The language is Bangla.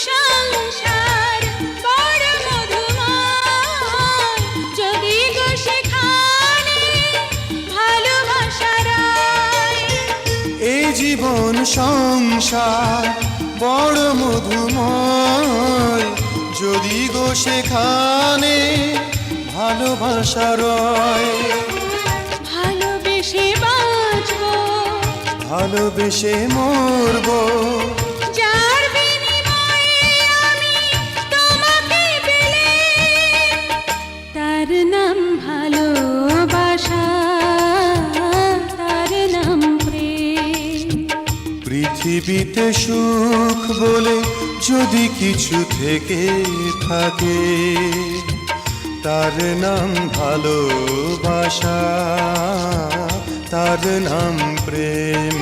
সংসার বড় মধুময়, যদি গো সেখানে ভালোবাসার এই জীবন সংসার বড় মধুময়, যদি গো সেখানে ভালোবাসা রয়। ভালোবেসে বাঁচবো, ভালোবেসে মরবো, যার বিনিময়ে আমি তোমাকে পেলে, তার নাম ভালোবাসা, তার নাম প্রেম। পৃথিবীতে সুখ বলে যদি কিছু থেকে থাকে, তার নাম ভালোবাসা, তার নাম প্রেম।